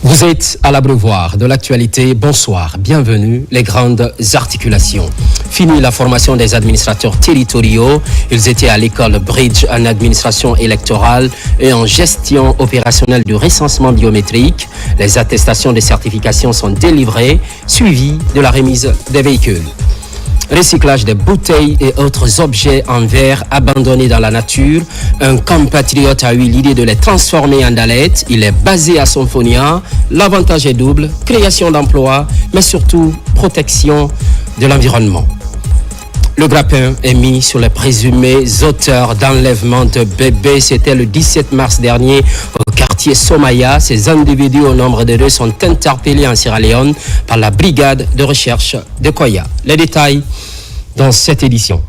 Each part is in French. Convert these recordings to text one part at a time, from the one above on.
Vous êtes à l'abreuvoir de l'actualité. Bonsoir, bienvenue. Les grandes articulations. Fini la formation des administrateurs territoriaux. Ils étaient à l'école Bridge en administration électorale et en gestion opérationnelle du recensement biométrique. Les attestations de certification sont délivrées, suivies de la remise des véhicules. Recyclage des bouteilles et autres objets en verre abandonnés dans la nature. Un compatriote a eu l'idée de les transformer en dallettes. Il est basé à Symphonia. L'avantage est double, création d'emplois, mais surtout protection de l'environnement. Le grappin est mis sur les présumés auteurs d'enlèvement de bébés. C'était le 17 mars dernier au quartier Somaya. Ces individus au nombre de 2 sont interpellés en Sierra Leone par la brigade de recherche de Koya. Les détails dans cette édition.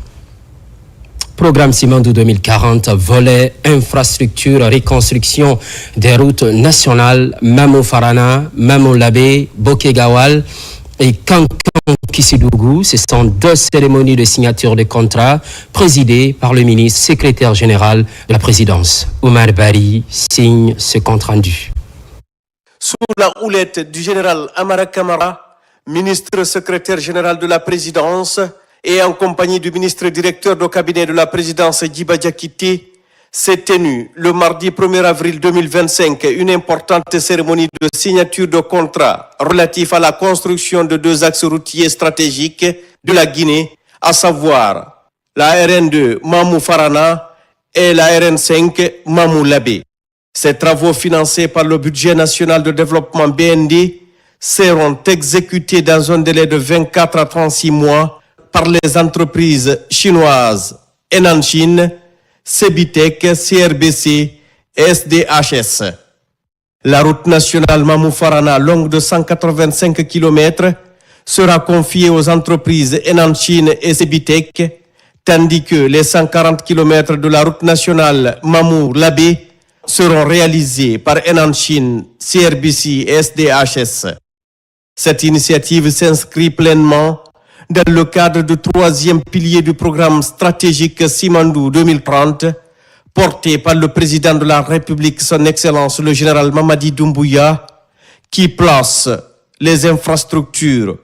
Programme Simandou 2040, volet infrastructure, reconstruction des routes nationales, Mamou Farana, Mamou Labé, Bokegawal et Kankan-Kissidougou. Ce sont 2 cérémonies de signature de contrat présidées par le ministre secrétaire général de la présidence. Oumar Bari signe ce compte rendu. Sous la houlette du général Amara Kamara, ministre secrétaire général de la présidence, et en compagnie du ministre directeur du cabinet de la présidence Djiba Diakité, s'est tenue le mardi 1er avril 2025 une importante cérémonie de signature de contrat relatif à la construction de 2 axes routiers stratégiques de la Guinée, à savoir la RN2 Mamou Farana et la RN5 Mamou Labé. Ces travaux financés par le budget national de développement BND seront exécutés dans un délai de 24 à 36 mois par les entreprises chinoises Enanchin, Cebitec, CRBC et SDHS. La route nationale Mamou-Farana, longue de 185 km, sera confiée aux entreprises Enanchin et Cebitec, tandis que les 140 km de la route nationale Mamou-Labé seront réalisés par Enanchin, CRBC et SDHS. Cette initiative s'inscrit pleinement dans le cadre du 3e pilier du programme stratégique Simandou 2030, porté par le président de la République, son Excellence le général Mamadi Doumbouya, qui place les infrastructures,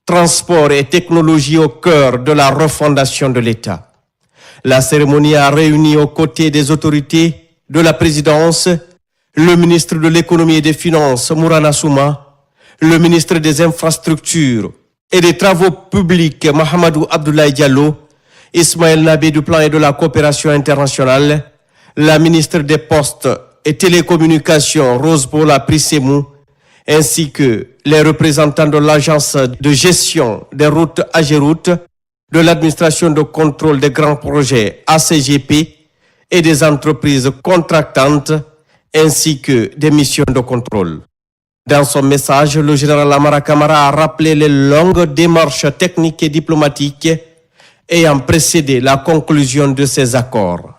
transports et technologies au cœur de la refondation de l'État. La cérémonie a réuni aux côtés des autorités de la présidence le ministre de l'économie et des finances, Mourana Souma, le ministre des infrastructures et des travaux publics, Mahamadou Abdoulaye Diallo, Ismaël Nabé du plan et de la coopération internationale, la ministre des Postes et Télécommunications, Rose Paula Prissemou, ainsi que les représentants de l'agence de gestion des routes AGEROUTE, de l'administration de contrôle des grands projets ACGP et des entreprises contractantes, ainsi que des missions de contrôle. Dans son message, le général Amara Kamara a rappelé les longues démarches techniques et diplomatiques ayant précédé la conclusion de ces accords.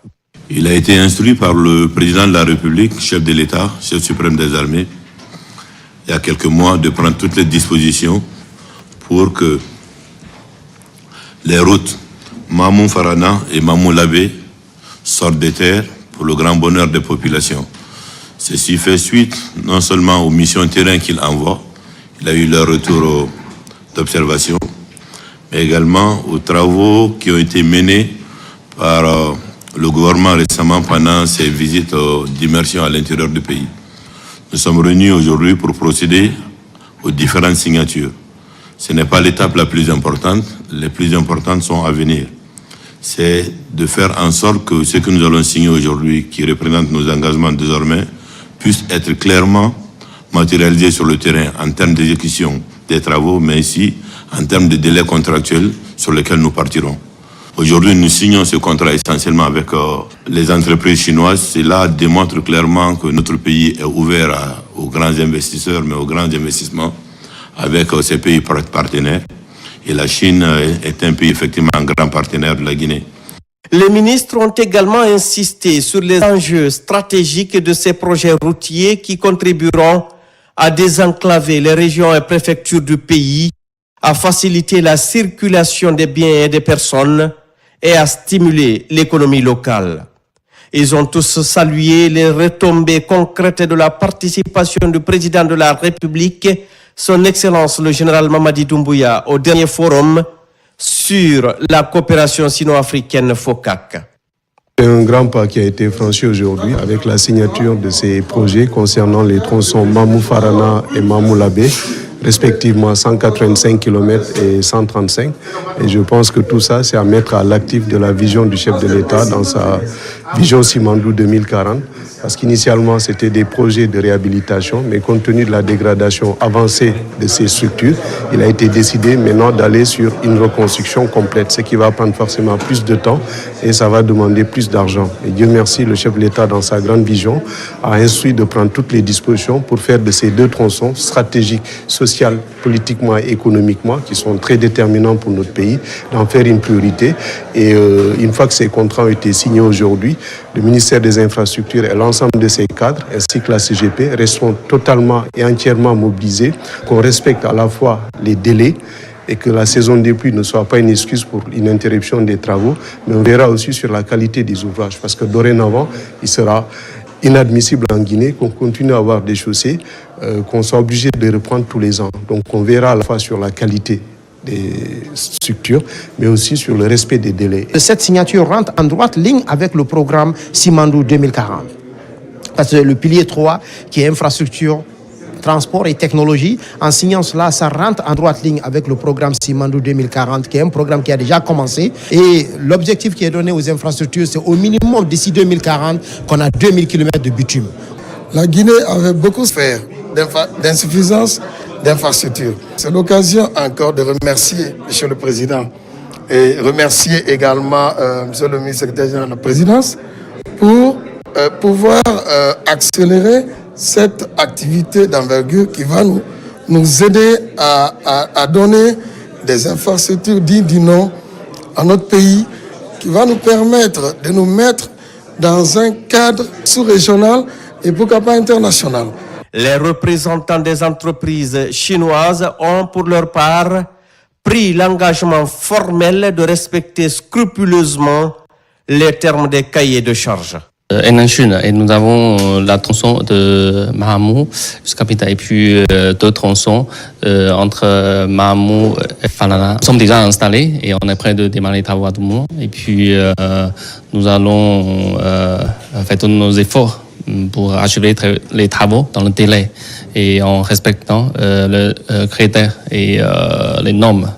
Il a été instruit par le président de la République, chef de l'État, chef suprême des armées, il y a quelques mois, de prendre toutes les dispositions pour que les routes Mamou Farana et Mamou Labé sortent des terres pour le grand bonheur des populations. Ceci fait suite non seulement aux missions terrain qu'il envoie, il a eu leur retour d'observation, mais également aux travaux qui ont été menés par le gouvernement récemment pendant ses visites d'immersion à l'intérieur du pays. Nous sommes réunis aujourd'hui pour procéder aux différentes signatures. Ce n'est pas l'étape la plus importante, les plus importantes sont à venir. C'est de faire en sorte que ce que nous allons signer aujourd'hui, qui représente nos engagements désormais, puisse être clairement matérialisé sur le terrain en termes d'exécution des travaux, mais aussi en termes de délais contractuels sur lesquels nous partirons. Aujourd'hui, nous signons ce contrat essentiellement avec les entreprises chinoises. Cela démontre clairement que notre pays est ouvert aux grands investisseurs, mais aux grands investissements avec ces pays partenaires. Et la Chine est un pays effectivement un grand partenaire de la Guinée. Les ministres ont également insisté sur les enjeux stratégiques de ces projets routiers qui contribueront à désenclaver les régions et préfectures du pays, à faciliter la circulation des biens et des personnes et à stimuler l'économie locale. Ils ont tous salué les retombées concrètes de la participation du président de la République, son Excellence le général Mamadi Doumbouya, au dernier forum sur la coopération sino-africaine FOCAC. C'est un grand pas qui a été franchi aujourd'hui avec la signature de ces projets concernant les tronçons Mamou-Farana et Mamou-Labé, respectivement 185 km et 135. Et je pense que tout ça, c'est à mettre à l'actif de la vision du chef de l'État dans sa vision Simandou 2040. Parce qu'initialement, c'était des projets de réhabilitation, mais compte tenu de la dégradation avancée de ces structures, il a été décidé maintenant d'aller sur une reconstruction complète, ce qui va prendre forcément plus de temps et ça va demander plus d'argent. Et Dieu merci, le chef de l'État, dans sa grande vision, a instruit de prendre toutes les dispositions pour faire de ces deux tronçons stratégiques, social, politiquement et économiquement, qui sont très déterminants pour notre pays, d'en faire une priorité. Et une fois que ces contrats ont été signés aujourd'hui, le ministère des Infrastructures et l'ensemble de ses cadres, ainsi que la CGP, resteront totalement et entièrement mobilisés, qu'on respecte à la fois les délais et que la saison des pluies ne soit pas une excuse pour une interruption des travaux, mais on verra aussi sur la qualité des ouvrages, parce que dorénavant, il sera inadmissible en Guinée qu'on continue à avoir des chaussées, qu'on soit obligé de reprendre tous les ans. Donc on verra à la fois sur la qualité des structures, mais aussi sur le respect des délais. Cette signature rentre en droite ligne avec le programme Simandou 2040. Parce que le pilier 3, qui est infrastructure, transport et technologie, en signant cela, ça rentre en droite ligne avec le programme Simandou 2040, qui est un programme qui a déjà commencé. Et l'objectif qui est donné aux infrastructures, c'est au minimum d'ici 2040 qu'on a 2000 km de bitume. La Guinée avait beaucoup souffert d'insuffisance d'infrastructures. C'est l'occasion encore de remercier M. le Président et remercier également M. le ministre secrétaire général de la Présidence pour pouvoir accélérer cette activité d'envergure qui va nous aider à donner des infrastructures dignes du nom à notre pays, qui va nous permettre de nous mettre dans un cadre sous-régional et pourquoi pas international. Les représentants des entreprises chinoises ont pour leur part pris l'engagement formel de respecter scrupuleusement les termes des cahiers de charges. Et nous avons la tronçon de Mahamou jusqu'à Pita et puis deux tronçons entre Mahamou et Falana. Nous sommes déjà installés et on est prêt de démarrer les travaux à tout moment. Et puis nous allons faire tous nos efforts pour achever les travaux dans le délai et en respectant le critère et les normes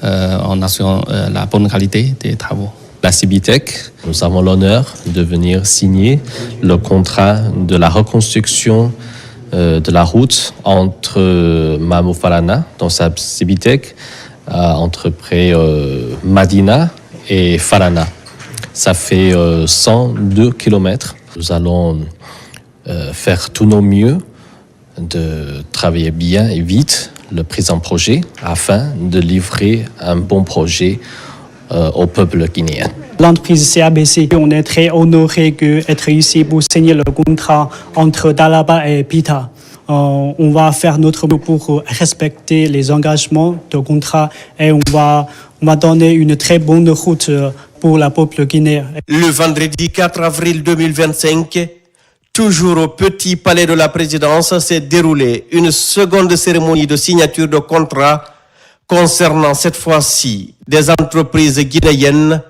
en assurant la bonne qualité des travaux. La Cibitec, nous avons l'honneur de venir signer le contrat de la reconstruction de la route entre Mamou Falana, dans sa Cibitec, entre près Madina et Falana. Ça fait 102 km. Nous allons faire tout nos mieux de travailler bien et vite le présent projet afin de livrer un bon projet au peuple guinéen. L'entreprise CABC, on est très honoré d'être ici pour signer le contrat entre Dalaba et Pita. On va faire notre mieux pour respecter les engagements de contrat et on va donner une très bonne route pour la peuple guinéen. Le vendredi 4 avril 2025, toujours au Petit Palais de la Présidence, s'est déroulée une seconde cérémonie de signature de contrat concernant cette fois-ci des entreprises guinéennes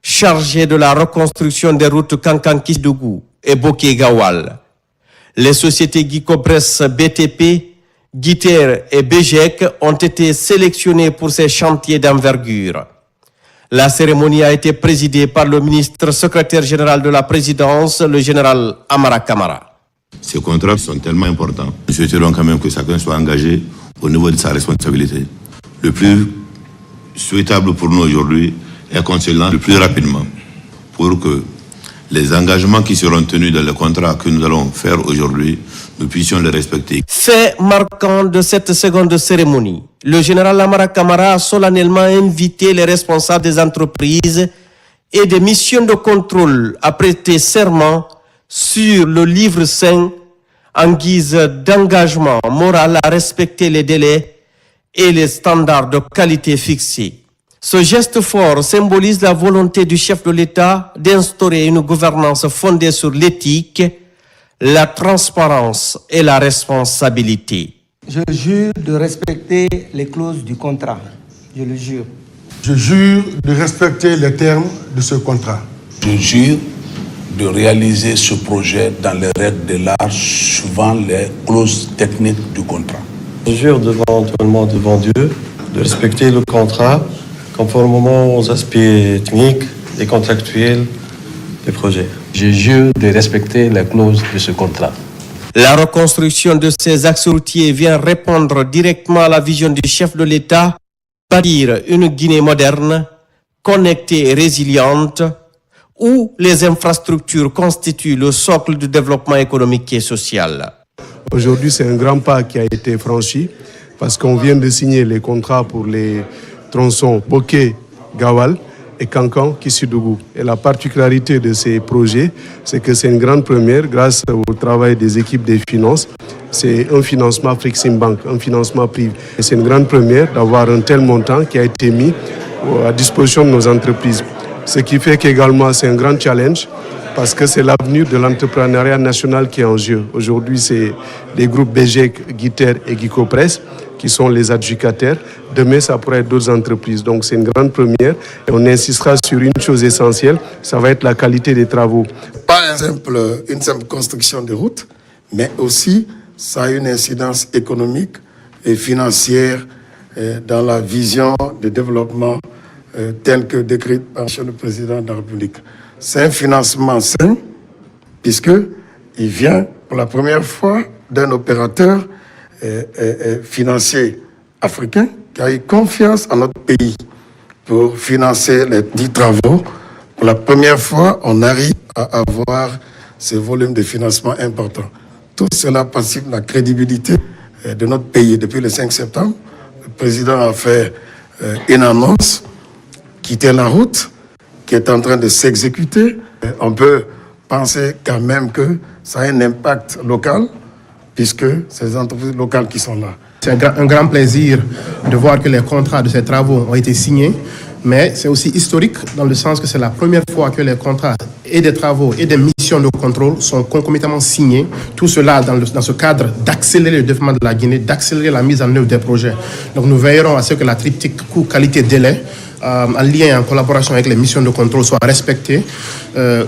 chargées de la reconstruction des routes Kankan-Kisdougou et Boké-Gawal. Les sociétés Guicobres BTP, Guiter et BGEC ont été sélectionnées pour ces chantiers d'envergure. La cérémonie a été présidée par le ministre secrétaire général de la présidence, le général Amara Kamara. Ces contrats sont tellement importants. Nous souhaiterons quand même que chacun soit engagé au niveau de sa responsabilité. Le plus souhaitable pour nous aujourd'hui est qu'on se lance le plus rapidement pour que les engagements qui seront tenus dans le contrat que nous allons faire aujourd'hui, nous puissions les respecter. Fait marquant de cette seconde cérémonie, le général Amara Kamara a solennellement invité les responsables des entreprises et des missions de contrôle à prêter serment sur le livre saint en guise d'engagement moral à respecter les délais et les standards de qualité fixés. Ce geste fort symbolise la volonté du chef de l'État d'instaurer une gouvernance fondée sur l'éthique, la transparence et la responsabilité. Je jure de respecter les clauses du contrat. Je le jure. Je jure de respecter les termes de ce contrat. Je jure de réaliser ce projet dans les règles de l'art suivant les clauses techniques du contrat. Je jure devant tout le monde, devant Dieu, de respecter le contrat conformément aux aspects techniques et contractuels des projets. Je jure de respecter les clauses de ce contrat. La reconstruction de ces axes routiers vient répondre directement à la vision du chef de l'État, bâtir une Guinée moderne, connectée et résiliente, où les infrastructures constituent le socle du développement économique et social. Aujourd'hui, c'est un grand pas qui a été franchi parce qu'on vient de signer les contrats pour les tronçons Boké, Gawal et Kankan, Kissidougou. Et la particularité de ces projets, c'est que c'est une grande première grâce au travail des équipes des finances. C'est un financement Afrique-Sim Bank, un financement privé. Et c'est une grande première d'avoir un tel montant qui a été mis à disposition de nos entreprises. Ce qui fait qu'également c'est un grand challenge parce que c'est l'avenir de l'entrepreneuriat national qui est en jeu. Aujourd'hui, c'est les groupes BGEC, Guiter et Guicopress qui sont les adjudicataires. Demain, ça pourrait être d'autres entreprises. Donc, c'est une grande première. Et on insistera sur une chose essentielle, ça va être la qualité des travaux. Pas une simple construction de routes, mais aussi ça a une incidence économique et financière dans la vision de développement telle que décrite par le président de la République. C'est un financement sain, puisqu'il vient pour la première fois d'un opérateur financier africain qui a eu confiance en notre pays pour financer les 10 travaux. Pour la première fois, on arrive à avoir ces volumes de financement importants. Tout cela participe de la crédibilité de notre pays. Depuis le 5 septembre, le président a fait une annonce, quitter la route, qui est en train de s'exécuter. On peut penser quand même que ça a un impact local, puisque c'est les entreprises locales qui sont là. C'est un grand plaisir de voir que les contrats de ces travaux ont été signés, mais c'est aussi historique dans le sens que c'est la première fois que les contrats et des travaux et des missions de contrôle sont concomitamment signés. Tout cela dans ce cadre d'accélérer le développement de la Guinée, d'accélérer la mise en œuvre des projets. Donc nous veillerons à ce que la triptyque coût, qualité, délai, en lien, en collaboration avec les missions de contrôle soit respectée.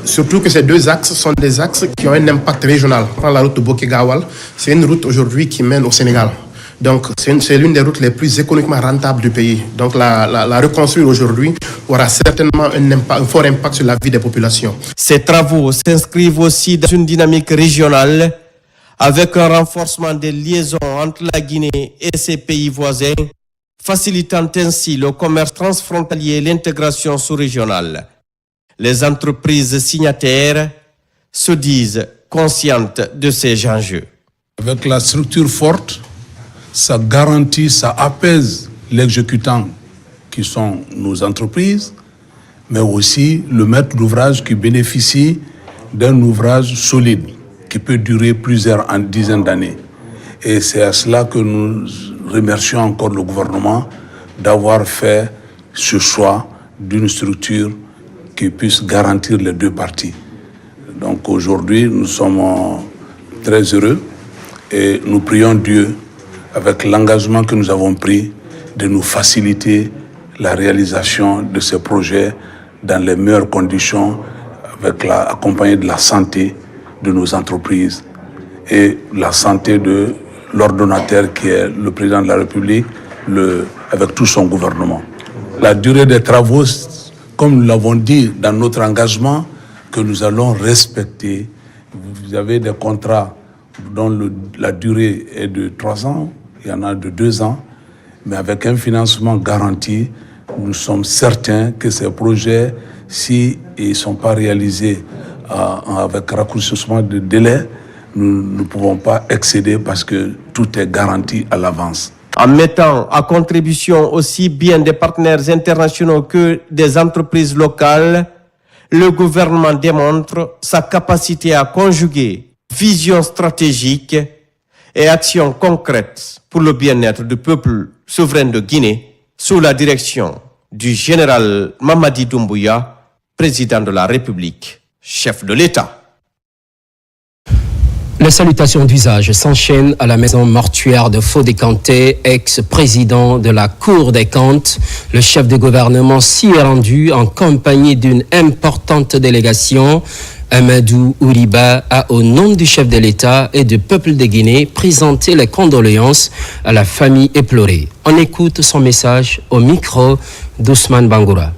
Surtout que ces deux axes sont des axes qui ont un impact régional. Prends la route de Boké-Gawal, c'est une route aujourd'hui qui mène au Sénégal. Donc, c'est l'une des routes les plus économiquement rentables du pays. Donc, la reconstruire aujourd'hui aura certainement un fort impact sur la vie des populations. Ces travaux s'inscrivent aussi dans une dynamique régionale avec un renforcement des liaisons entre la Guinée et ses pays voisins, facilitant ainsi le commerce transfrontalier et l'intégration sous-régionale. Les entreprises signataires se disent conscientes de ces enjeux. Avec la structure forte, ça garantit, ça apaise l'exécutant qui sont nos entreprises, mais aussi le maître d'ouvrage qui bénéficie d'un ouvrage solide qui peut durer plusieurs dizaines d'années. Et c'est à cela que nous remercions encore le gouvernement d'avoir fait ce choix d'une structure qui puisse garantir les deux parties. Donc aujourd'hui, nous sommes très heureux et nous prions Dieu avec l'engagement que nous avons pris de nous faciliter la réalisation de ces projets dans les meilleures conditions, accompagné de la santé de nos entreprises et la santé de l'ordonnateur qui est le président de la République, avec tout son gouvernement. La durée des travaux, comme nous l'avons dit dans notre engagement, que nous allons respecter. Vous avez des contrats dont la durée est de 3 ans, il y en a de 2 ans, mais avec un financement garanti, nous sommes certains que ces projets, s'ils ne sont pas réalisés avec raccourcissement de délai, nous ne pouvons pas excéder parce que tout est garanti à l'avance. En mettant à contribution aussi bien des partenaires internationaux que des entreprises locales, le gouvernement démontre sa capacité à conjuguer vision stratégique et actions concrètes pour le bien-être du peuple souverain de Guinée sous la direction du général Mamadi Doumbouya, président de la République, chef de l'État. Les salutations d'usage s'enchaînent à la maison mortuaire de Fodé Kanté, ex-président de la Cour des comptes. Le chef de gouvernement s'y est rendu en compagnie d'une importante délégation. Amadou Ouriba a, au nom du chef de l'État et du peuple de Guinée, présenté les condoléances à la famille éplorée. On écoute son message au micro d'Ousmane Bangoura.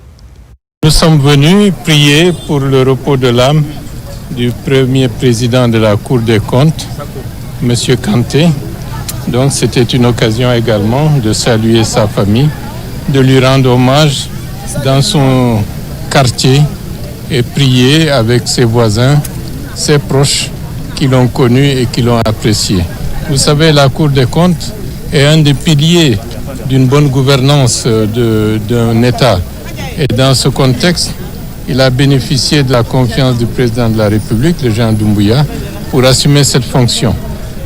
Nous sommes venus prier pour le repos de l'âme du premier président de la Cour des comptes, M. Kanté. Donc c'était une occasion également de saluer sa famille, de lui rendre hommage dans son quartier et prier avec ses voisins, ses proches qui l'ont connu et qui l'ont apprécié. Vous savez, la Cour des comptes est un des piliers d'une bonne gouvernance d'un État. Et dans ce contexte, il a bénéficié de la confiance du président de la République, le général Doumbouya, pour assumer cette fonction.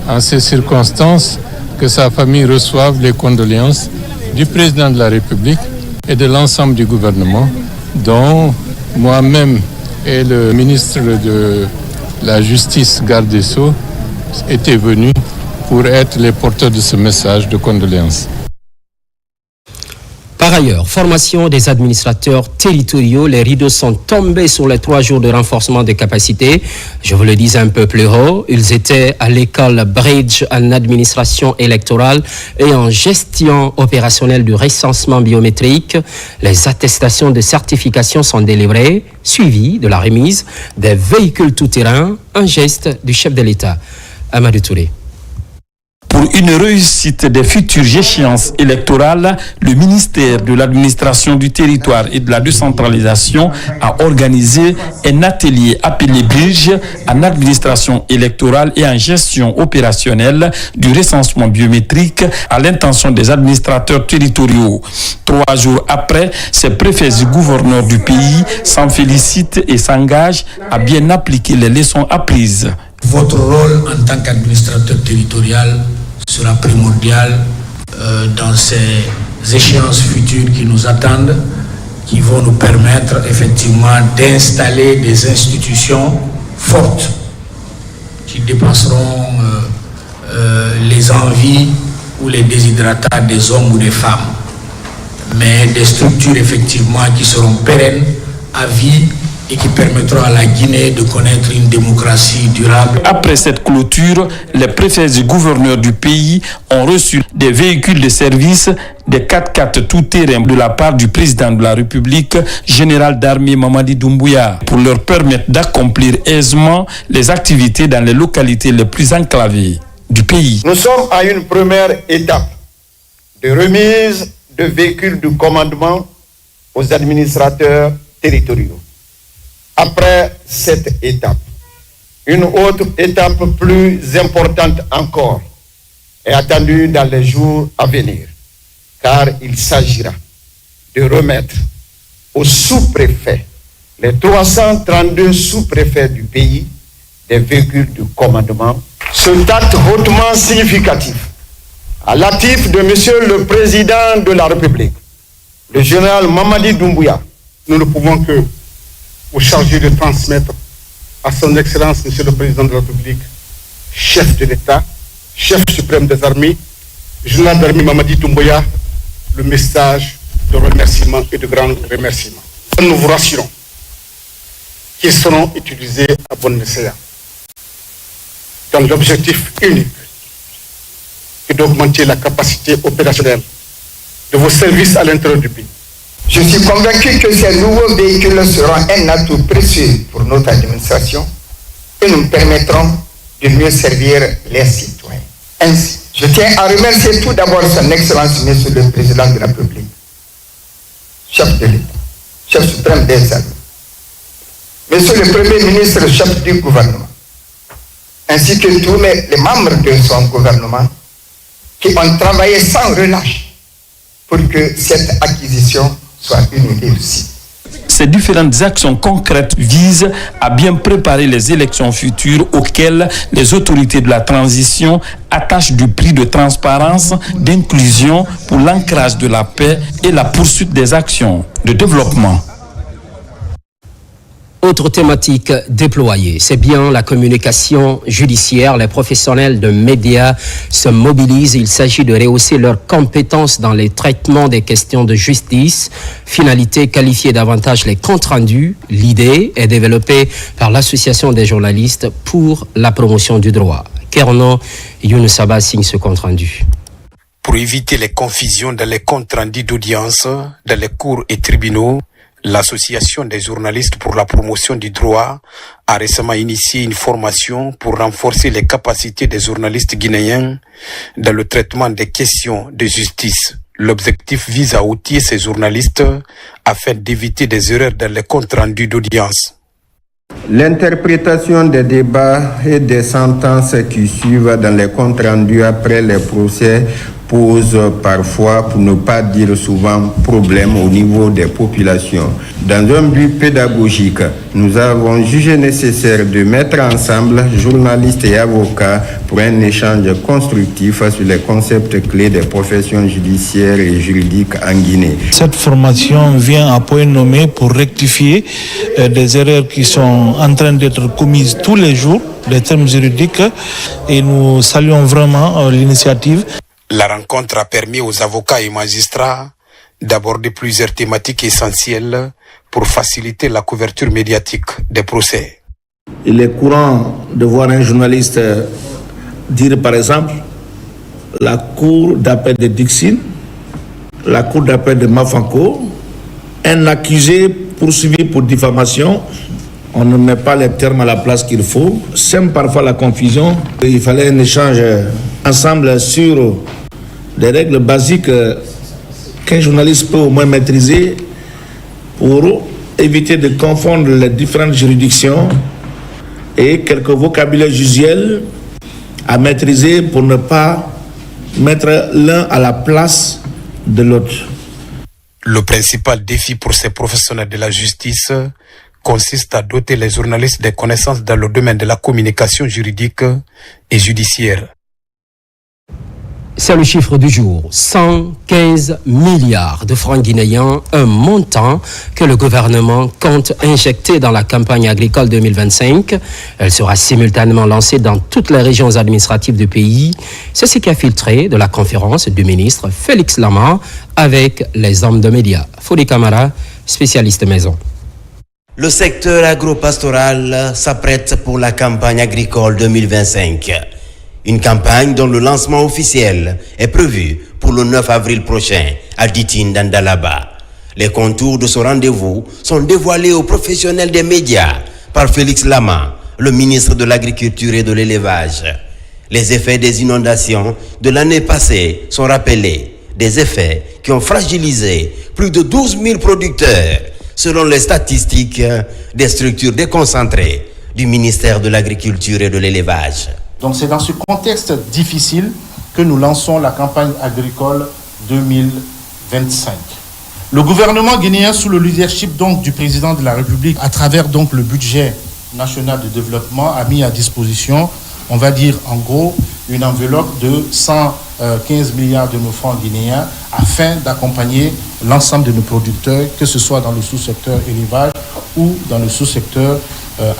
En ces circonstances, que sa famille reçoive les condoléances du président de la République et de l'ensemble du gouvernement, dont moi-même et le ministre de la Justice, garde des Sceaux, étaient venus pour être les porteurs de ce message de condoléances. Par ailleurs, formation des administrateurs territoriaux, les rideaux sont tombés sur les 3 jours de renforcement des capacités. Je vous le dis un peu plus haut, ils étaient à l'école Bridge en administration électorale et en gestion opérationnelle du recensement biométrique. Les attestations de certification sont délivrées, suivies de la remise des véhicules tout-terrain, un geste du chef de l'État. Amadou Touré. Pour une réussite des futures échéances électorales, le ministère de l'administration du territoire et de la décentralisation a organisé un atelier appelé Bridge en administration électorale et en gestion opérationnelle du recensement biométrique à l'intention des administrateurs territoriaux. 3 jours après, ces préfets et gouverneurs du pays s'en félicitent et s'engagent à bien appliquer les leçons apprises. Votre rôle en tant qu'administrateur territorial sera primordial dans ces échéances futures qui nous attendent, qui vont nous permettre effectivement d'installer des institutions fortes qui dépasseront les envies ou les déshydratats des hommes ou des femmes, mais des structures effectivement qui seront pérennes, à vie, et qui permettra à la Guinée de connaître une démocratie durable. Après cette clôture, les préfets et gouverneurs du pays ont reçu des véhicules de service, des 4x4 tout-terrain de la part du président de la République, général d'armée Mamadi Doumbouya, pour leur permettre d'accomplir aisément les activités dans les localités les plus enclavées du pays. Nous sommes à une première étape de remise de véhicules de commandement aux administrateurs territoriaux. Après cette étape, une autre étape plus importante encore est attendue dans les jours à venir, car il s'agira de remettre aux sous-préfets, les 332 sous-préfets du pays, des véhicules de commandement. Cet acte hautement significatif, à l'actif de Monsieur le Président de la République, le général Mamadi Doumbouya, nous ne pouvons que vous charger de transmettre à son Excellence, Monsieur le Président de la République, chef de l'État, chef suprême des armées, général d'armée Mamadi Doumbouya, le message de remerciement et de grand remerciement. Nous vous rassurons qu'ils seront utilisés à bon escient dans l'objectif unique qui est d'augmenter la capacité opérationnelle de vos services à l'intérieur du pays. Je suis convaincu que ces nouveaux véhicules seront un atout précieux pour notre administration et nous permettront de mieux servir les citoyens. Ainsi, je tiens à remercier tout d'abord son Excellence, Monsieur le Président de la République, chef de l'État, chef suprême des armées, Monsieur le Premier ministre, chef du gouvernement, ainsi que tous les membres de son gouvernement qui ont travaillé sans relâche pour que cette acquisition soit une réussite. Ces différentes actions concrètes visent à bien préparer les élections futures auxquelles les autorités de la transition attachent du prix de transparence, d'inclusion pour l'ancrage de la paix et la poursuite des actions de développement. Autre thématique déployée, c'est bien la communication judiciaire. Les professionnels de médias se mobilisent. Il s'agit de rehausser leurs compétences dans les traitements des questions de justice. Finalité, qualifier davantage les comptes rendus. L'idée est développée par l'Association des journalistes pour la promotion du droit. Kerno Younoussaba signe ce compte rendu. Pour éviter les confusions dans les comptes rendus d'audience, dans les cours et tribunaux, l'Association des journalistes pour la promotion du droit a récemment initié une formation pour renforcer les capacités des journalistes guinéens dans le traitement des questions de justice. L'objectif vise à outiller ces journalistes afin d'éviter des erreurs dans les comptes rendus d'audience. L'interprétation des débats et des sentences qui suivent dans les comptes rendus après les procès pose parfois, pour ne pas dire souvent, problème au niveau des populations. Dans un but pédagogique, nous avons jugé nécessaire de mettre ensemble journalistes et avocats pour un échange constructif sur les concepts clés des professions judiciaires et juridiques en Guinée. Cette formation vient à point nommé pour rectifier des erreurs qui sont en train d'être commises tous les jours, des termes juridiques, et nous saluons vraiment l'initiative. La rencontre a permis aux avocats et magistrats d'aborder plusieurs thématiques essentielles pour faciliter la couverture médiatique des procès. Il est courant de voir un journaliste dire par exemple la cour d'appel de Dixine, la cour d'appel de Mafanko, un accusé poursuivi pour diffamation. On ne met pas les termes à la place qu'il faut. Sème parfois la confusion. Il fallait un échange ensemble sur des règles basiques qu'un journaliste peut au moins maîtriser pour éviter de confondre les différentes juridictions et quelques vocabulaires usuels à maîtriser pour ne pas mettre l'un à la place de l'autre. Le principal défi pour ces professionnels de la justice consiste à doter les journalistes des connaissances dans le domaine de la communication juridique et judiciaire. C'est le chiffre du jour, 115 milliards de francs guinéens, un montant que le gouvernement compte injecter dans la campagne agricole 2025. Elle sera simultanément lancée dans toutes les régions administratives du pays. C'est ce qui a filtré de la conférence du ministre Félix Lama avec les hommes de médias. Fodi Kamara, spécialiste maison. Le secteur agro-pastoral s'apprête pour la campagne agricole 2025. Une campagne dont le lancement officiel est prévu pour le 9 avril prochain à Ditine dans Dalaba. Les contours de ce rendez-vous sont dévoilés aux professionnels des médias par Félix Lama, le ministre de l'Agriculture et de l'Élevage. Les effets des inondations de l'année passée sont rappelés, des effets qui ont fragilisé plus de 12 000 producteurs, selon les statistiques des structures déconcentrées du ministère de l'Agriculture et de l'Élevage. Donc c'est dans ce contexte difficile que nous lançons la campagne agricole 2025. Le gouvernement guinéen, sous le leadership donc du président de la République, à travers donc le budget national de développement, a mis à disposition, on va dire en gros, une enveloppe de 115 milliards de nos francs guinéens afin d'accompagner l'ensemble de nos producteurs, que ce soit dans le sous-secteur élevage ou dans le sous-secteur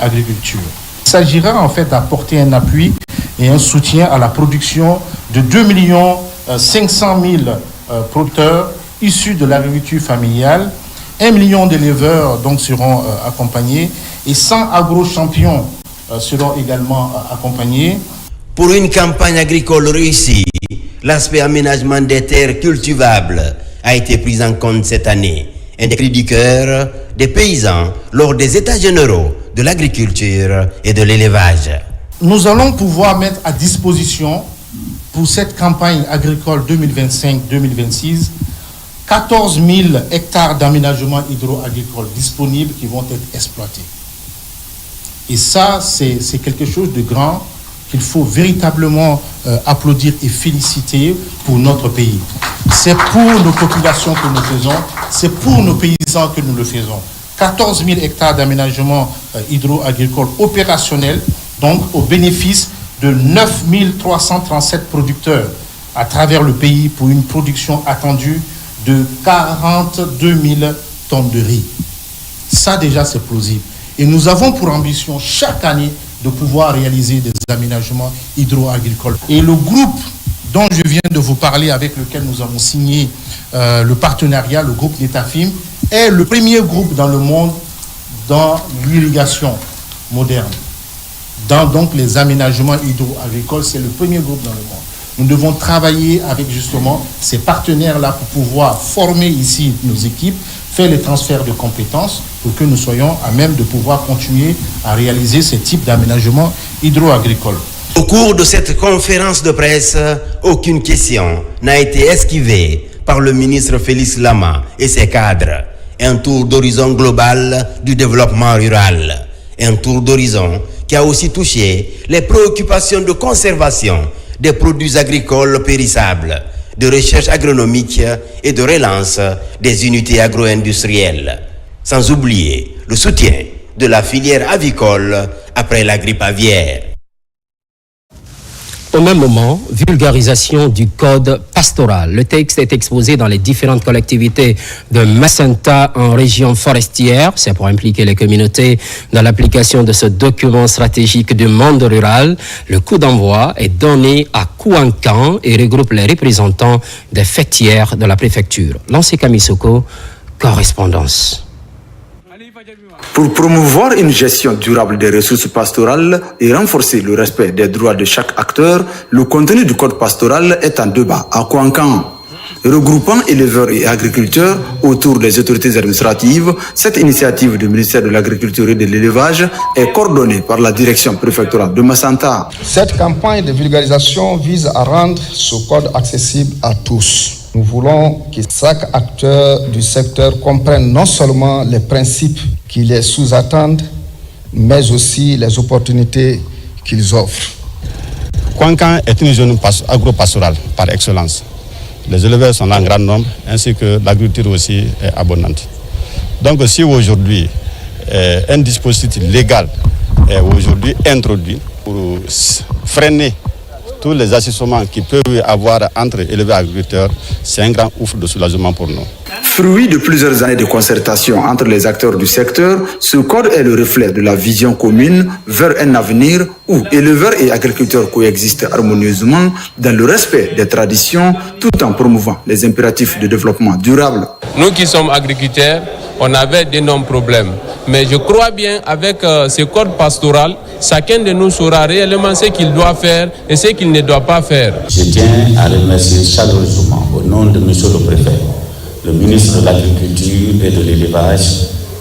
agriculture. Il s'agira en fait d'apporter un appui et un soutien à la production de 2 500 000 producteurs issus de l'agriculture familiale. 1 million d'éleveurs donc seront accompagnés et 100 agro-champions seront également accompagnés. Pour une campagne agricole réussie, l'aspect aménagement des terres cultivables a été pris en compte cette année. Un des cris du cœur des paysans lors des états généraux de l'agriculture et de l'élevage. Nous allons pouvoir mettre à disposition pour cette campagne agricole 2025-2026 14 000 hectares d'aménagement hydro-agricole disponibles qui vont être exploités. Et ça, c'est quelque chose de grand qu'il faut véritablement applaudir et féliciter pour notre pays. C'est pour nos populations que nous faisons, c'est pour nos paysans que nous le faisons. 14 000 hectares d'aménagement hydro-agricole opérationnel, donc au bénéfice de 9 337 producteurs à travers le pays pour une production attendue de 42 000 tonnes de riz. Ça déjà c'est plausible. Et nous avons pour ambition chaque année de pouvoir réaliser des aménagements hydro-agricoles. Et le groupe dont je viens de vous parler, avec lequel nous avons signé le partenariat, le groupe Netafim, est le premier groupe dans le monde dans l'irrigation moderne. Dans donc les aménagements hydro-agricoles, c'est le premier groupe dans le monde. Nous devons travailler avec justement ces partenaires-là pour pouvoir former ici nos équipes, faire les transferts de compétences pour que nous soyons à même de pouvoir continuer à réaliser ce type d'aménagement hydro-agricole. Au cours de cette conférence de presse, aucune question n'a été esquivée par le ministre Félix Lama et ses cadres. Un tour d'horizon global du développement rural. Un tour d'horizon qui a aussi touché les préoccupations de conservation des produits agricoles périssables, de recherche agronomique et de relance des unités agro-industrielles. Sans oublier le soutien de la filière avicole après la grippe aviaire. Au même moment, vulgarisation du code pastoral. Le texte est exposé dans les différentes collectivités de Macenta en région forestière. C'est pour impliquer les communautés dans l'application de ce document stratégique du monde rural. Le coup d'envoi est donné à Kouankan et regroupe les représentants des fêtières de la préfecture. Lancé Kamisoko, correspondance. Pour promouvoir une gestion durable des ressources pastorales et renforcer le respect des droits de chaque acteur, le contenu du code pastoral est en débat à Kouankan. Regroupant éleveurs et agriculteurs autour des autorités administratives, cette initiative du ministère de l'Agriculture et de l'Élevage est coordonnée par la direction préfectorale de Macenta. Cette campagne de vulgarisation vise à rendre ce code accessible à tous. Nous voulons que chaque acteur du secteur comprenne non seulement les principes qui les sous-attendent, mais aussi les opportunités qu'ils offrent. Kouankan est une zone agro-pastorale par excellence. Les éleveurs sont là en grand nombre, ainsi que l'agriculture aussi est abondante. Donc si aujourd'hui un dispositif légal est aujourd'hui introduit pour freiner tous les agissements qui peuvent y avoir entre éleveurs et agriculteurs, c'est un grand ouf de soulagement pour nous. Fruit de plusieurs années de concertation entre les acteurs du secteur, ce code est le reflet de la vision commune vers un avenir où éleveurs et agriculteurs coexistent harmonieusement dans le respect des traditions tout en promouvant les impératifs de développement durable. Nous qui sommes agriculteurs, on avait d'énormes problèmes. Mais je crois bien avec ce code pastoral, chacun de nous saura réellement ce qu'il doit faire et ce qu'il ne doit pas faire. Je tiens à remercier chaleureusement au nom de M. le Préfet, le ministre de l'Agriculture et de l'Élevage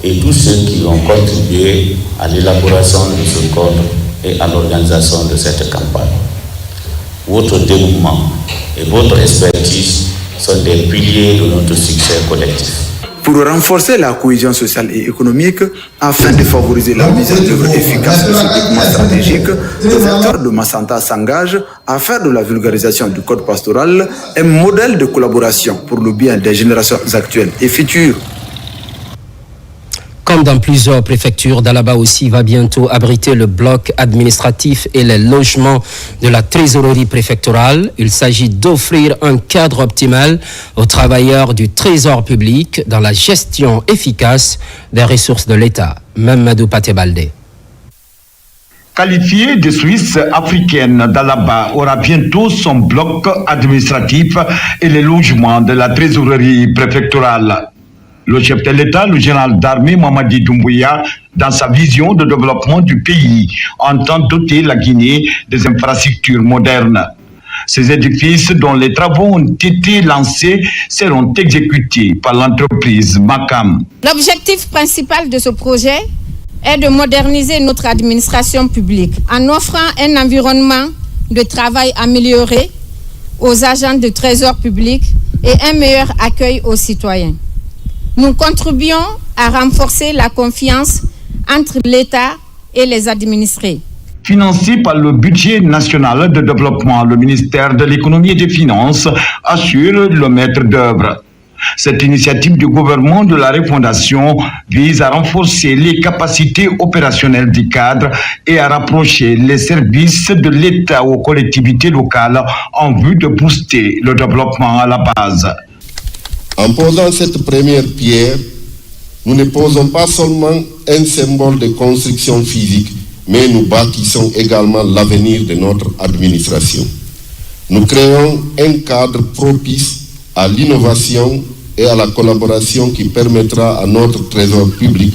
et tous ceux qui ont contribué à l'élaboration de ce code et à l'organisation de cette campagne. Votre dévouement et votre expertise sont des piliers de notre succès collectif. Pour renforcer la cohésion sociale et économique, afin de favoriser la mise en œuvre efficace de ce document stratégique, les acteurs de Macenta s'engagent à faire de la vulgarisation du code pastoral un modèle de collaboration pour le bien des générations actuelles et futures. Comme dans plusieurs préfectures, Dalaba aussi va bientôt abriter le bloc administratif et les logements de la trésorerie préfectorale. Il s'agit d'offrir un cadre optimal aux travailleurs du trésor public dans la gestion efficace des ressources de l'État. Mamadou Patebalde. Qualifiée de Suisse africaine, Dalaba aura bientôt son bloc administratif et les logements de la trésorerie préfectorale. Le chef de l'État, le général d'armée Mamadi Doumbouya, dans sa vision de développement du pays, entend doter la Guinée des infrastructures modernes. Ces édifices dont les travaux ont été lancés seront exécutés par l'entreprise Macam. L'objectif principal de ce projet est de moderniser notre administration publique en offrant un environnement de travail amélioré aux agents de trésor public et un meilleur accueil aux citoyens. Nous contribuons à renforcer la confiance entre l'État et les administrés. Financé par le budget national de développement, le ministère de l'économie et des finances assure le maître d'œuvre. Cette initiative du gouvernement de la refondation vise à renforcer les capacités opérationnelles du cadre et à rapprocher les services de l'État aux collectivités locales en vue de booster le développement à la base. En posant cette première pierre, nous ne posons pas seulement un symbole de construction physique, mais nous bâtissons également l'avenir de notre administration. Nous créons un cadre propice à l'innovation et à la collaboration qui permettra à notre trésor public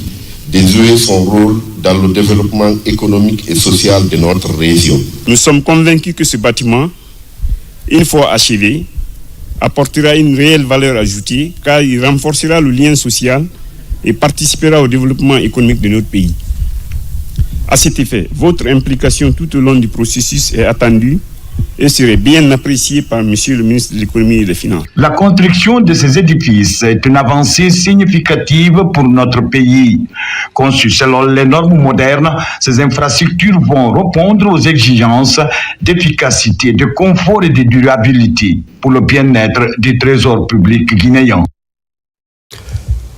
de jouer son rôle dans le développement économique et social de notre région. Nous sommes convaincus que ce bâtiment, une fois achevé, apportera une réelle valeur ajoutée car il renforcera le lien social et participera au développement économique de notre pays. À cet effet, votre implication tout au long du processus est attendue et serait bien appréciée par Monsieur le ministre de l'Économie et des Finances. La construction de ces édifices est une avancée significative pour notre pays. Conçues selon les normes modernes, ces infrastructures vont répondre aux exigences d'efficacité, de confort et de durabilité pour le bien-être du trésor public guinéen.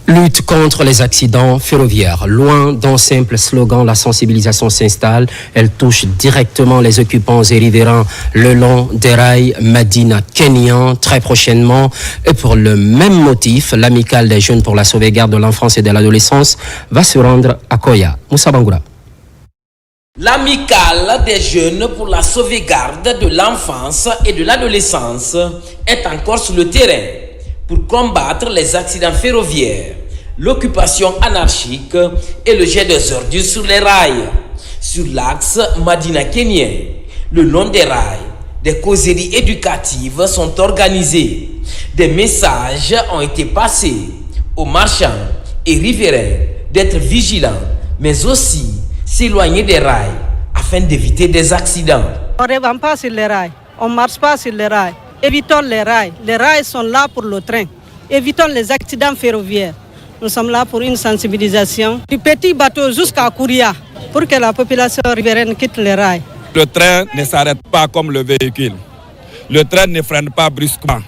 Lutte contre les accidents ferroviaires. Loin d'un simple slogan, la sensibilisation s'installe. Elle touche directement les occupants et riverains le long des rails Madina-Kenyan très prochainement. Et pour le même motif, l'amicale des jeunes pour la sauvegarde de l'enfance et de l'adolescence va se rendre à Koya. Moussa Bangoura. L'amicale des jeunes pour la sauvegarde de l'enfance et de l'adolescence est encore sur le terrain pour combattre les accidents ferroviaires, l'occupation anarchique et le jet des ordures sur les rails. Sur l'axe Madina-Kenyan, le long des rails, des causeries éducatives sont organisées. Des messages ont été passés aux marchands et riverains d'être vigilants, mais aussi s'éloigner des rails afin d'éviter des accidents. On ne revend pas sur les rails, on ne marche pas sur les rails. Évitons les rails. Les rails sont là pour le train. Évitons les accidents ferroviaires. Nous sommes là pour une sensibilisation du petit bateau jusqu'à Kouria pour que la population riveraine quitte les rails. Le train ne s'arrête pas comme le véhicule. Le train ne freine pas brusquement.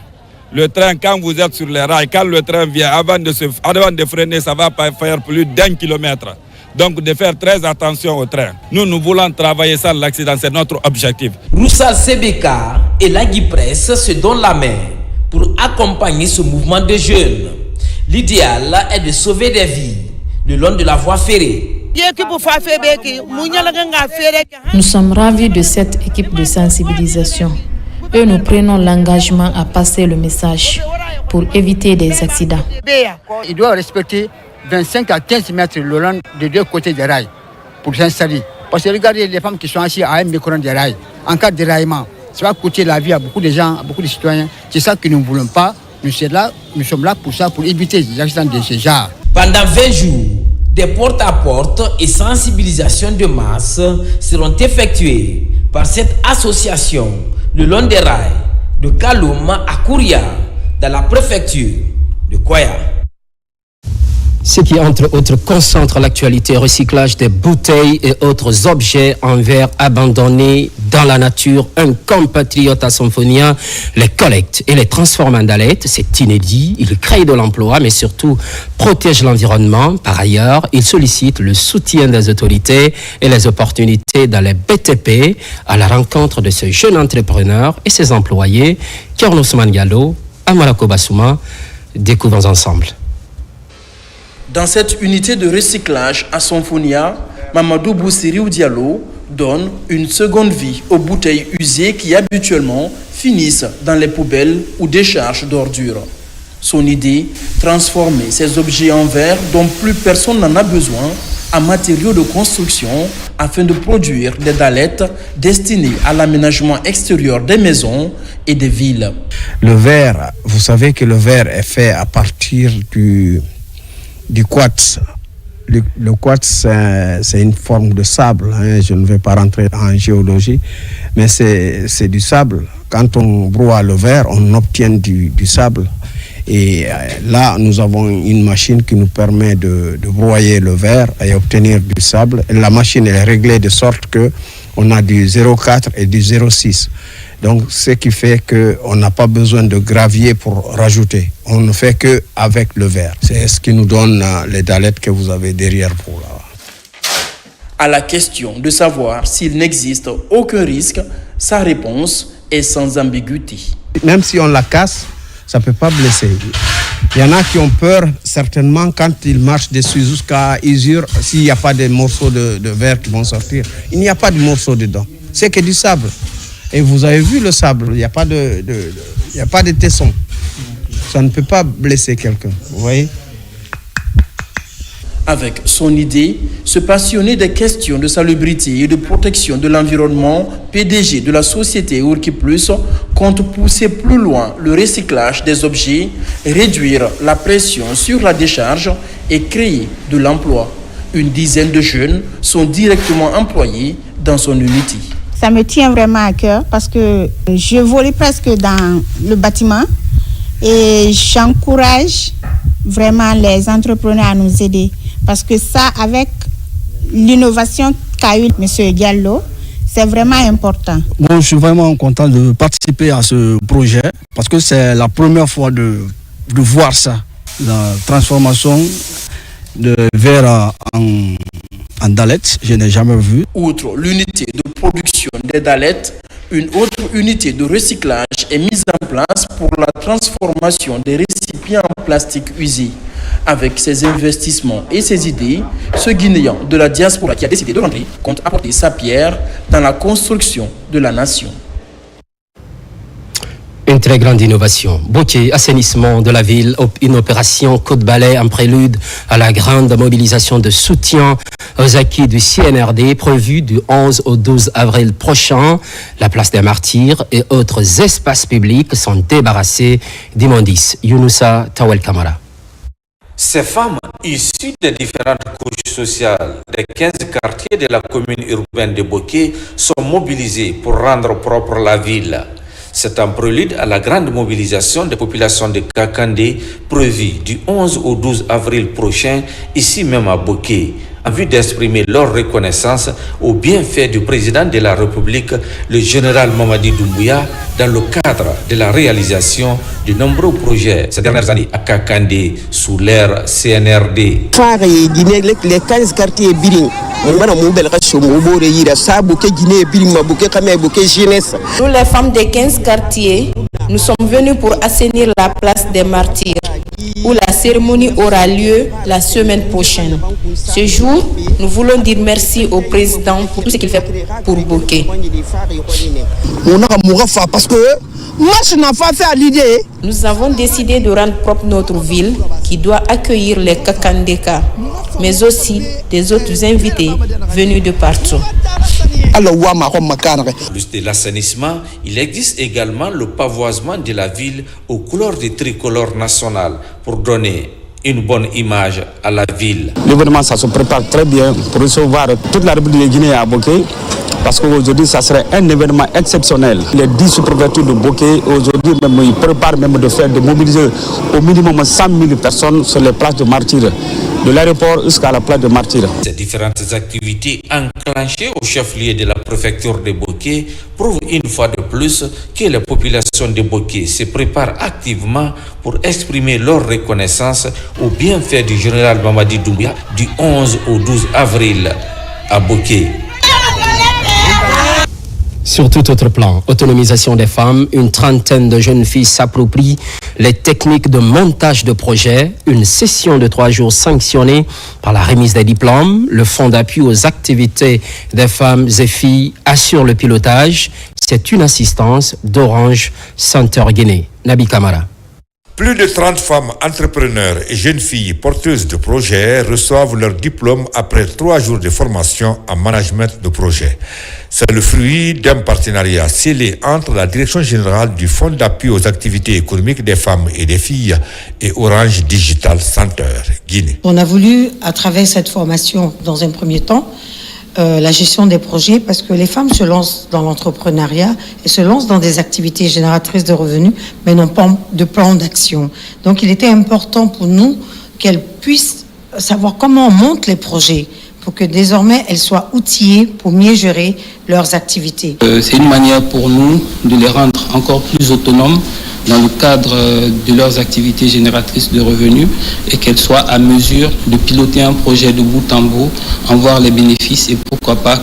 Le train, quand vous êtes sur les rails, quand le train vient, avant de freiner, ça va pas faire plus d'1 kilomètre. Donc de faire très attention au train. Nous voulons travailler sans l'accident, c'est notre objectif. Roussal Sebeka et Lagui Presse se donnent la main pour accompagner ce mouvement de jeunes. L'idéal est de sauver des vies le long de la voie ferrée. Nous sommes ravis de cette équipe de sensibilisation et nous prenons l'engagement à passer le message pour éviter des accidents. Il doit respecter 25 à 15 mètres le long des deux côtés des rails pour s'installer. Parce que regardez les femmes qui sont assises à un micron des rails. En cas de déraillement, ça va coûter la vie à beaucoup de gens, à beaucoup de citoyens. C'est ça que nous ne voulons pas. Nous sommes là pour ça, pour éviter des accidents de ce genre. Pendant 20 jours, des porte-à-porte et sensibilisation de masse seront effectuées par cette association le long des rails de Kalouma à Kouria, dans la préfecture de Koya. Ce qui, entre autres, concentre l'actualité, recyclage des bouteilles et autres objets en verre abandonnés dans la nature. Un compatriote à Symphonia les collecte et les transforme en dallettes. C'est inédit. Il crée de l'emploi, mais surtout protège l'environnement. Par ailleurs, il sollicite le soutien des autorités et les opportunités dans les BTP à la rencontre de ce jeune entrepreneur et ses employés. Kiorno Ousmane Gallo, Amarako Bassouma, découvrons ensemble. Dans cette unité de recyclage à Symphonia, Mamadou Boussiriou Diallo donne une seconde vie aux bouteilles usées qui habituellement finissent dans les poubelles ou décharges d'ordures. Son idée, transformer ces objets en verre dont plus personne n'en a besoin en matériaux de construction afin de produire des dallettes destinées à l'aménagement extérieur des maisons et des villes. Le verre, vous savez que le verre est fait à partir du quartz. Le quartz, c'est une forme de sable. Je ne vais pas rentrer en géologie, mais c'est du sable. Quand on broie le verre, on obtient du sable. Et là, nous avons une machine qui nous permet de broyer le verre et obtenir du sable. Et la machine est réglée de sorte que On a du 0,4 et du 0,6. Donc, ce qui fait qu'on n'a pas besoin de gravier pour rajouter. On ne fait qu'avec le verre. C'est ce qui nous donne les dalettes que vous avez derrière pour là. À la question de savoir s'il n'existe aucun risque, sa réponse est sans ambiguïté. Même si on la casse, ça ne peut pas blesser. Il y en a qui ont peur, certainement, quand ils marchent dessus jusqu'à usure, s'il n'y a pas de morceaux de verre qui vont sortir. Il n'y a pas de morceaux dedans. C'est que du sable. Et vous avez vu le sable, il n'y a pas de tesson. Ça ne peut pas blesser quelqu'un, vous voyez. Avec son idée, ce passionné des questions de salubrité et de protection de l'environnement, PDG de la société Urki Plus, compte pousser plus loin le recyclage des objets, réduire la pression sur la décharge et créer de l'emploi. Une dizaine de jeunes sont directement employés dans son unité. Ça me tient vraiment à cœur parce que je volais presque dans le bâtiment et j'encourage vraiment les entrepreneurs à nous aider. Parce que ça, avec l'innovation qu'a eu M. Diallo, c'est vraiment important. Bon, je suis vraiment content de participer à ce projet parce que c'est la première fois de voir ça, la transformation de verre en dalettes, je n'ai jamais vu. Outre l'unité de production des dalettes, une autre unité de recyclage est mise en place pour la transformation des récipients en plastique usés. Avec ses investissements et ses idées, ce Guinéen de la diaspora qui a décidé de rentrer compte apporter sa pierre dans la construction de la nation. Une très grande innovation. Boké, assainissement de la ville, une opération coup de balai en prélude à la grande mobilisation de soutien aux acquis du CNRD prévue du 11 au 12 avril prochain. La place des Martyrs et autres espaces publics sont débarrassés d'immondices. Younoussa Tawel Kamara. Ces femmes issues des différentes couches sociales des 15 quartiers de la commune urbaine de Boké sont mobilisées pour rendre propre la ville. C'est un prélude à la grande mobilisation des populations de Kakandé prévue du 11 au 12 avril prochain, ici même à Boké, en vue d'exprimer leur reconnaissance aux bienfaits du président de la République, le général Mamadi Doumbouya, dans le cadre de la réalisation de nombreux projets ces dernières années à Kakandé sous l'ère CNRD. Les 15 quartiers Biring, nous les femmes des 15 quartiers, nous sommes venus pour assainir la place des Martyrs, où la cérémonie aura lieu la semaine prochaine. Ce jour, nous voulons dire merci au président pour tout ce qu'il fait pour Boké. Nous avons décidé de rendre propre notre ville qui doit accueillir les Kakandeka, mais aussi des autres invités venus de partout. Plus de l'assainissement, il existe également le pavoisement de la ville aux couleurs du tricolore national pour donner une bonne image à la ville. L'événement, ça se prépare très bien pour recevoir toute la République de Guinée à Boké. Parce qu'aujourd'hui, ça serait un événement exceptionnel. Les 10 sous-préfectures de Boké, aujourd'hui, même, ils préparent même de mobiliser au minimum 100 000 personnes sur les places de Martyrs, de l'aéroport jusqu'à la place de Martyrs. Ces différentes activités enclenchées au chef-lieu de la préfecture de Boké prouvent une fois de plus que les populations de Boké se préparent activement pour exprimer leur reconnaissance aux bienfaits du général Mamadi Doumbouya du 11 au 12 avril à Boké. Sur tout autre plan, autonomisation des femmes, une trentaine de jeunes filles s'approprient les techniques de montage de projets. Une session de 3 jours sanctionnée par la remise des diplômes. Le fonds d'appui aux activités des femmes et filles assure le pilotage. C'est une assistance d'Orange Center Guinée. Nabi Kamara. Plus de 30 femmes entrepreneurs et jeunes filles porteuses de projets reçoivent leur diplôme après 3 jours de formation en management de projet. C'est le fruit d'un partenariat scellé entre la Direction générale du Fonds d'appui aux activités économiques des femmes et des filles et Orange Digital Center Guinée. On a voulu, à travers cette formation, dans un premier temps, la gestion des projets, parce que les femmes se lancent dans l'entrepreneuriat et se lancent dans des activités génératrices de revenus, mais n'ont pas de plan d'action. Donc il était important pour nous qu'elles puissent savoir comment on monte les projets, pour que désormais elles soient outillées pour mieux gérer leurs activités. C'est une manière pour nous de les rendre encore plus autonomes dans le cadre de leurs activités génératrices de revenus et qu'elles soient à mesure de piloter un projet de bout en bout, en voir les bénéfices et pourquoi pas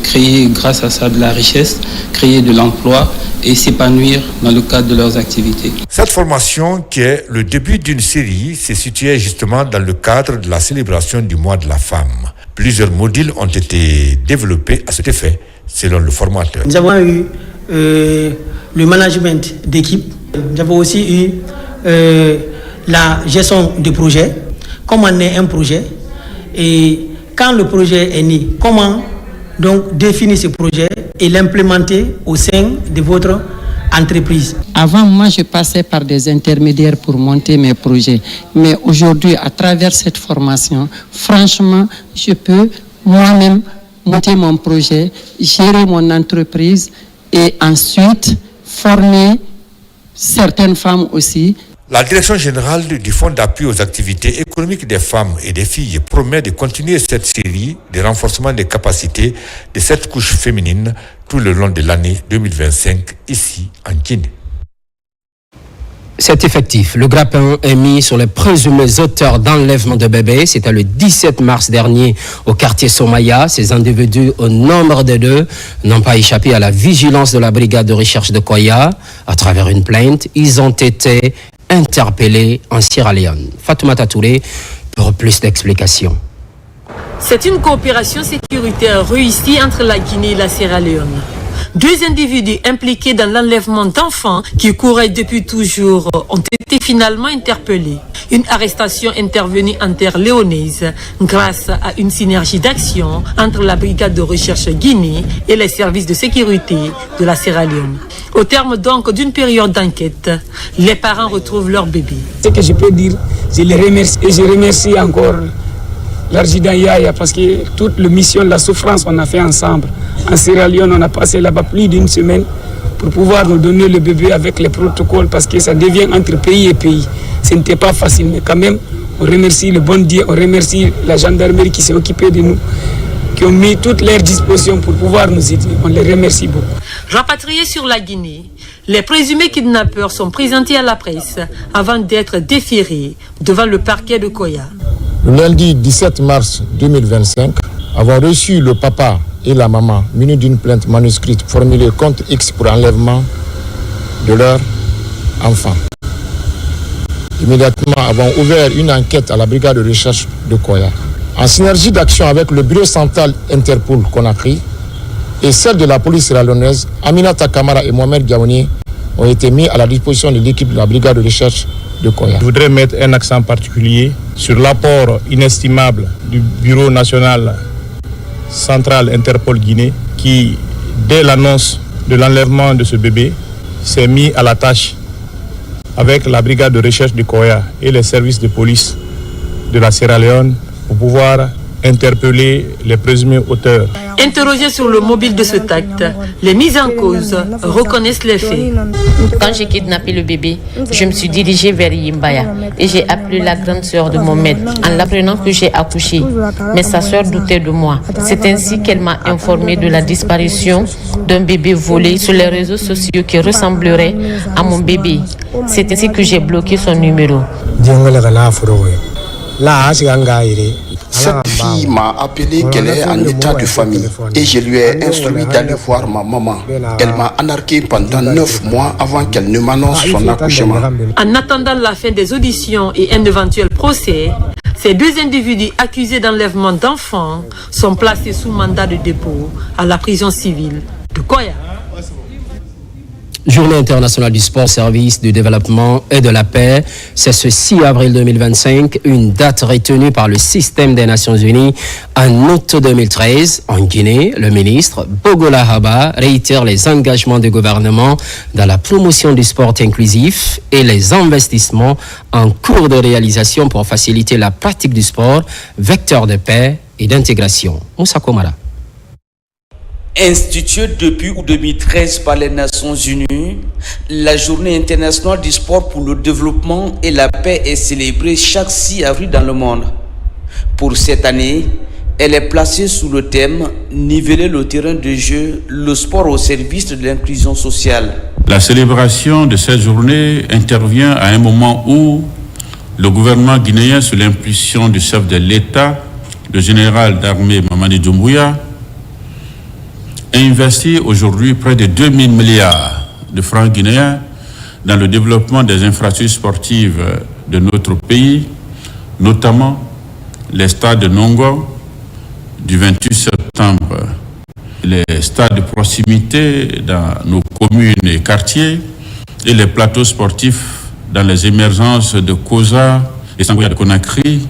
créer grâce à ça de la richesse, créer de l'emploi et s'épanouir dans le cadre de leurs activités. Cette formation, qui est le début d'une série, s'est située justement dans le cadre de la célébration du mois de la femme. Plusieurs modules ont été développés à cet effet, selon le formateur. Nous avons eu le management d'équipe. Nous avons aussi eu la gestion de projet, comment naît un projet et quand le projet est né, comment donc définir ce projet et l'implémenter au sein de votre entreprise. Avant, moi, je passais par des intermédiaires pour monter mes projets. Mais aujourd'hui, à travers cette formation, franchement, je peux moi-même monter mon projet, gérer mon entreprise et ensuite former certaines femmes aussi. La direction générale du Fonds d'appui aux activités économiques des femmes et des filles promet de continuer cette série de renforcement des capacités de cette couche féminine tout le long de l'année 2025 ici en Guinée. C'est effectif. Le grappin est mis sur les présumés auteurs d'enlèvement de bébés. C'était le 17 mars dernier au quartier Somaya. Ces individus, au nombre de 2, n'ont pas échappé à la vigilance de la brigade de recherche de Koya. À travers une plainte, ils ont été interpellés en Sierra Leone. Fatoumata Touré pour plus d'explications. C'est une coopération sécuritaire réussie entre la Guinée et la Sierra Leone. 2 individus impliqués dans l'enlèvement d'enfants qui couraient depuis toujours ont été finalement interpellés. Une arrestation intervenue en terre léonaise grâce à une synergie d'action entre la brigade de recherche Guinée et les services de sécurité de la Sierra Leone. Au terme donc d'une période d'enquête, les parents retrouvent leur bébé. Ce que je peux dire, je les remercie et je remercie encore l'Arjida Yaya parce que toute la mission, la souffrance, on a fait ensemble. En Sierra Leone, on a passé là-bas plus d'une semaine pour pouvoir nous donner le bébé avec les protocoles parce que ça devient entre pays et pays. Ce n'était pas facile, mais quand même, on remercie le bon Dieu, on remercie la gendarmerie qui s'est occupée de nous, qui ont mis toutes leurs dispositions pour pouvoir nous aider. On les remercie beaucoup. Rapatriés sur la Guinée, les présumés kidnappeurs sont présentés à la presse avant d'être déférés devant le parquet de Koya. Le lundi 17 mars 2025, avons reçu le papa et la maman munis d'une plainte manuscrite formulée contre X pour enlèvement de leur enfant. Immédiatement, avons ouvert une enquête à la brigade de recherche de Koya. En synergie d'action avec le bureau central Interpol Conakry et celle de la police sierra-léonaise, Aminata Kamara et Mohamed Gaouni ont été mis à la disposition de l'équipe de la brigade de recherche de Koya. Je voudrais mettre un accent particulier sur l'apport inestimable du Bureau national central Interpol Guinée qui, dès l'annonce de l'enlèvement de ce bébé, s'est mis à la tâche avec la brigade de recherche de Koya et les services de police de la Sierra Leone pour pouvoir interpeller les présumés auteurs. Interrogés sur le mobile de cet acte, les mises en cause reconnaissent les faits. Quand j'ai kidnappé le bébé, je me suis dirigée vers Yimbaya et j'ai appelé la grande sœur de mon maître en l'apprenant que j'ai accouché. Mais sa sœur doutait de moi. C'est ainsi qu'elle m'a informé de la disparition d'un bébé volé sur les réseaux sociaux qui ressemblerait à mon bébé. C'est ainsi que j'ai bloqué son numéro. Cette fille m'a appelé qu'elle est en état de famille et je lui ai instruit d'aller voir ma maman. Elle m'a anarqué pendant 9 mois avant qu'elle ne m'annonce son accouchement. En attendant la fin des auditions et un éventuel procès, ces 2 individus accusés d'enlèvement d'enfants sont placés sous mandat de dépôt à la prison civile de Koya. Journée internationale du sport, service du développement et de la paix. C'est ce 6 avril 2025, une date retenue par le système des Nations Unies en août 2013. En Guinée, le ministre Bogola Haba réitère les engagements du gouvernement dans la promotion du sport inclusif et les investissements en cours de réalisation pour faciliter la pratique du sport, vecteur de paix et d'intégration. Moussa Komara. Instituée depuis août 2013 par les Nations Unies, la Journée internationale du sport pour le développement et la paix est célébrée chaque 6 avril dans le monde. Pour cette année, Elle est placée sous le thème « Niveler le terrain de jeu, le sport au service de l'inclusion sociale ». La célébration de cette journée intervient à un moment où le gouvernement guinéen, sous l'impulsion du chef de l'État, le général d'armée Mamadi Doumbouya, a investi aujourd'hui près de 2000 milliards de francs guinéens dans le développement des infrastructures sportives de notre pays, notamment les stades de Nongo du 28 septembre, les stades de proximité dans nos communes et quartiers et les plateaux sportifs dans les émergences de Kosa et Sangoya de Conakry,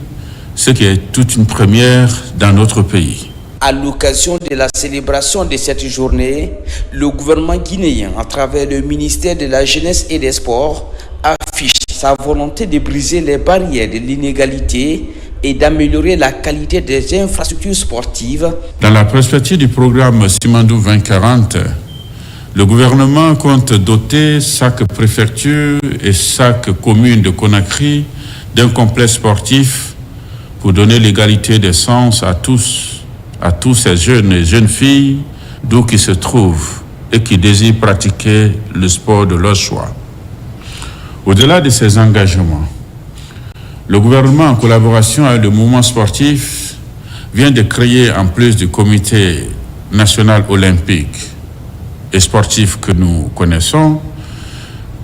ce qui est toute une première dans notre pays. À l'occasion de la célébration de cette journée, le gouvernement guinéen, à travers le ministère de la Jeunesse et des Sports, affiche sa volonté de briser les barrières de l'inégalité et d'améliorer la qualité des infrastructures sportives. Dans la perspective du programme Simandou 2040, le gouvernement compte doter chaque préfecture et chaque commune de Conakry d'un complexe sportif pour donner l'égalité des chances à tous ces jeunes et jeunes filles d'où qu'ils se trouvent et qui désirent pratiquer le sport de leur choix. Au-delà de ces engagements, le gouvernement, en collaboration avec le mouvement sportif, vient de créer, en plus du comité national olympique et sportif que nous connaissons,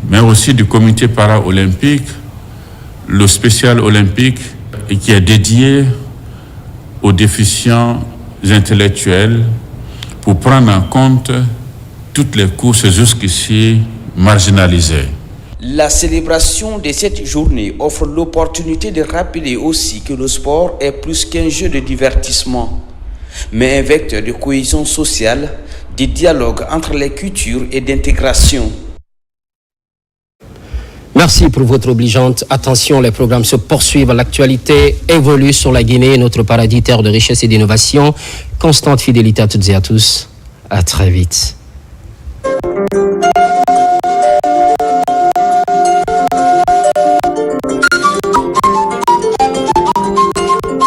mais aussi du comité para-olympique, le spécial olympique, et qui est dédié aux déficients intellectuels pour prendre en compte toutes les courses jusqu'ici marginalisées. La célébration de cette journée offre l'opportunité de rappeler aussi que le sport est plus qu'un jeu de divertissement, mais un vecteur de cohésion sociale, de dialogue entre les cultures et d'intégration. Merci pour votre obligeante attention. Les programmes se poursuivent. L'actualité évolue sur la Guinée, notre paradis, terre de richesse et d'innovation. Constante fidélité à toutes et à tous. À très vite.